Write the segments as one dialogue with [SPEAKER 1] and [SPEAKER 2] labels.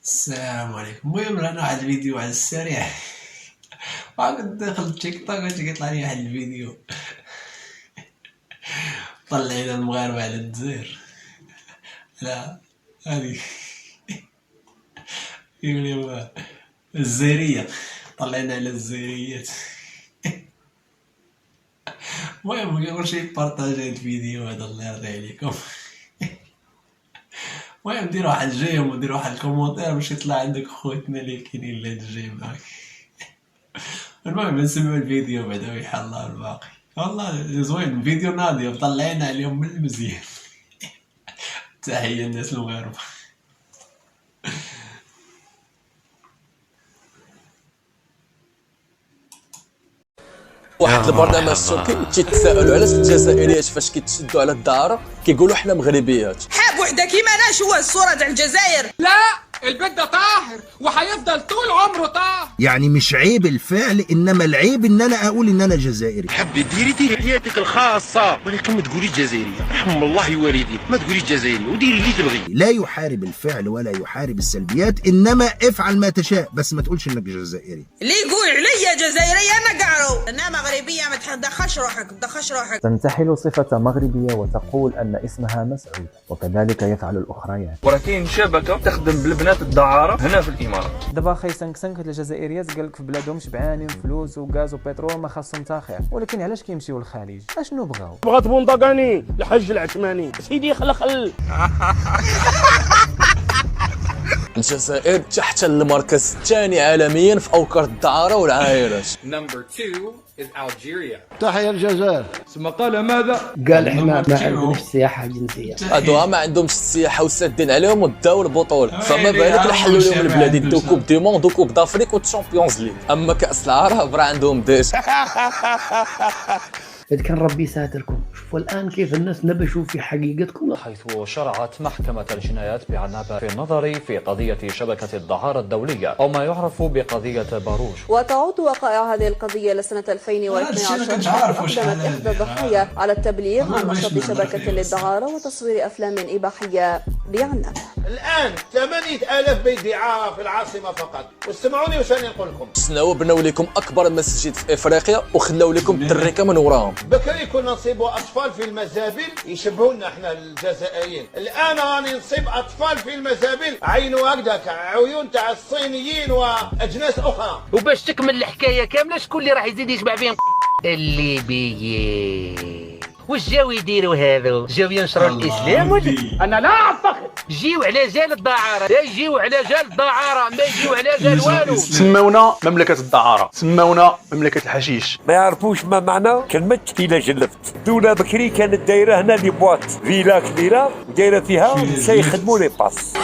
[SPEAKER 1] السلام عليكم. المهم رانا واحد الفيديو على السريع. كنت داخل التيك توك واش كيطلع لي واحد الفيديو طلعنا المغاربه على الجزائر. لا هذه يقول الجزائريه، طلعنا على الجزائريات. المهم كيقول شي بارطاجي الفيديو هذا الله يرضي عليكم. المهم ديروا واحد الجيم وديروا واحد الكومونتير باش يطلع عندك خوتنا اللي كاينين لهاد الجيم معاك. المهم نسمعوا الفيديو بعدا ويحل الله الباقي. والله زوين، فيديو ناضي وطلعنا عليهم من المزيان. تحية الناس المغاربة.
[SPEAKER 2] واحد البرنامج السوري تيتساءلوا علاش الجزائريات فاش كيتشدوا على الدار كيقولوا حنا مغربيات.
[SPEAKER 3] حاب وحده كيما انا شو الصوره تاع الجزائر.
[SPEAKER 4] لا البيت ده طاهر وهيفضل طول عمره طاهر.
[SPEAKER 5] يعني مش عيب الفعل، انما العيب ان انا اقول ان انا جزائري.
[SPEAKER 6] حبي ديري حياتك الخاصه، ولكن ما تقولي جزائريه. رحم الله والديك، ما تقولي جزائري وديري اللي تبغي.
[SPEAKER 5] لا يحارب الفعل ولا يحارب السلبيات، انما افعل ما تشاء، بس ما تقولش انك جزائري.
[SPEAKER 3] اللي يقول عليا جزائريه انا قعرو، انا مغربيه ما تدخلش روحك.
[SPEAKER 7] تنتحل صفة مغربية وتقول أن اسمها مسعود، وكذلك يفعل الأخريات.
[SPEAKER 8] ولكن شبكة تخدم بالبنات الدعارة هنا في الإمارات.
[SPEAKER 7] دابا خاي سنك الجزائريات قال لك في بلادهم شبعانين فلوس وغاز وبترول ما خاصهم تا خير، ولكن علاش كيمشيو للخليج؟ اشنو بغاو؟
[SPEAKER 9] بغات بونطاكاني الحج العثماني سيدي خلق
[SPEAKER 2] الجزائر تحت المركز الثاني عالميا في اوكار الدعاره والعائلات.
[SPEAKER 4] Number 2 is Algeria.
[SPEAKER 9] تحيا الجزائر.
[SPEAKER 8] ثم قال ماذا؟
[SPEAKER 10] قال احنا ما عندناش سياحه جنسيه.
[SPEAKER 2] هادوها ما عندهمش السياحه وسادين عليهم وداو البطوله، فما بالك نحلوا لهم البلاد يدو كوب دي موند وكوب دافريك والشامبيونز ليغ. اما كاس العرب راه عندهم ديجا.
[SPEAKER 10] إذا كان ربي ساتركم. شوفوا الآن كيف الناس نبشوا في حقيقتكم،
[SPEAKER 11] حيث شرعت محكمة الجنايات بعنابة في النظر في قضية شبكة الدعارة الدولية أو ما يعرف بقضية باروش.
[SPEAKER 12] وتعود وقائع هذه القضية لسنة 2012 حيث أقدمت إحدى الضحايا على التبليغ عن نشاط شبكة للدعارة وتصوير أفلام إباحية بعنابة.
[SPEAKER 6] الان 8000 بيت دعاره في العاصمه فقط، واستمعوني واش راني نقول لكم.
[SPEAKER 2] سناو بناو لكم اكبر مسجد في افريقيا وخلاو لكم الدريكه من وراهم.
[SPEAKER 6] بكري كنا نصيبوا اطفال في المزابل يشبهونا احنا الجزائريين، الان راني نصيب اطفال في المزابل عينوا هكذاك عيون تاع الصينيين واجناس اخرى.
[SPEAKER 3] وباش تكمل الحكايه كامله شكون اللي راح يزيد يشبع بين الليبيين؟ واش جاو يديروا هذو؟ جاو ينشروا الاسلام ولا؟
[SPEAKER 9] انا لا اعتقد.
[SPEAKER 3] جيو على جال الدعاره، لا يجيو على جال الدعاره، ما يجيو على جال والو.
[SPEAKER 8] سمونا مملكة الدعارة، سمونا مملكة الحشيش.
[SPEAKER 6] ما يعرفوش ما معنى كلمه إلا جلفت. الدوله بكري كانت دايره هنا لي بواط فيلا كبيره ودايره فيها نساء يخدموا لي باس.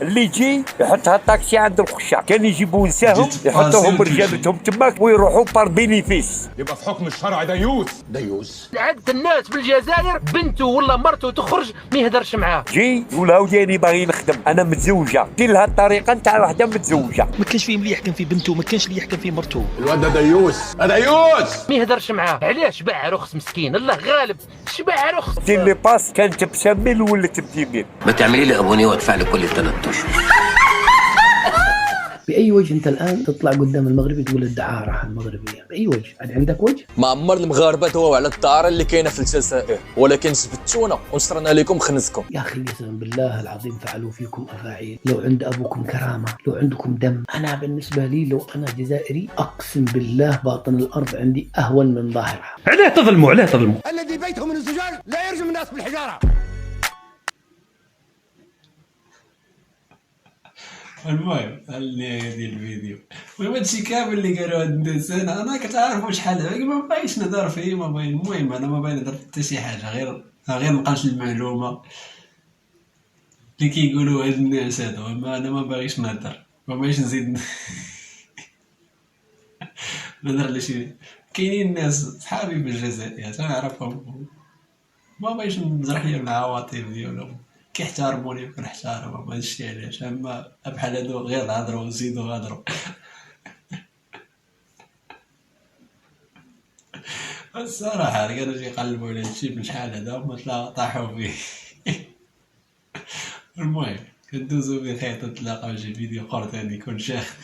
[SPEAKER 6] اللي يجي يحطها الطاكسي عند الخشة، كان يجيبوا نساهم يحطوهم رجالتهم تماك ويروحوا بار بينيفيس.
[SPEAKER 8] يبقى في حكم الشرع ديوس.
[SPEAKER 3] عدة الناس بالجزائر بنته ولا مرته تخرج ما يهدرش معاه.
[SPEAKER 6] جي يقول لها وداني باغي نخدم، انا متزوجه، دير لها الطريقه نتاع وحده متزوجه.
[SPEAKER 10] ما كانش فيه اللي يحكم في بنته، ما كانش اللي يحكم في مرته.
[SPEAKER 8] الواد ده ديوس
[SPEAKER 3] ما يهدرش معاه. علاش باع رخص مسكين؟ الله غالب شبع رخص.
[SPEAKER 6] دير لي باس كانت بشمل ولات بيمين.
[SPEAKER 11] ما تعملي لي ابوني وادفع لي كل 3 اشهر.
[SPEAKER 10] بأي وجه أنت الآن تطلع قدام المغربي تقول الدعارة المغربية؟ بأي وجه؟ عندك وجه؟
[SPEAKER 2] ما عمر المغاربه دواو على الدعاره اللي كاينه في الجزائر، ولكن جبتونا ونشرنا لكم خنزكم.
[SPEAKER 10] يا أخي قسما بالله العظيم فعلوا فيكم أفاعيل. لو عند أبوكم كرامة، لو عندكم دم. أنا بالنسبة لي لو أنا جزائري أقسم بالله باطن الأرض عندي أهون من ظاهرها.
[SPEAKER 9] عليه تظلموا.
[SPEAKER 4] الذي بيته من الزجاج لا يرجم الناس بالحجاره.
[SPEAKER 1] المهم اللي هذه الفيديو. المهم هادشي كامل اللي قالوا هاد الناس انا كنت عارف شحال ما باغيش نهضر فيه، ما باغي. المهم انا ما باغي نهضر حتى شي حاجه، غير نقاش المعلومه اللي كيقولوا هاد الناس هادو. انا ما باغيش نهضر، ما باغيش نزيد نهضر على شي. كاينين ناس صحابي في الجزائر تنعرفهم، ما باغيش نجرح لهم العواطف ديالهم. كيحترموني كنحتارمهم، هادشي علاش. اما بحال هادو غير هضروا وزيدوا هضروا. الصراحه كانوا يقلبوا على هادشي من شحال هذا هما طاحوا فيه. المهم دوزو بخير تتلاقاو شي فيديو اخر ثاني كون شاخ.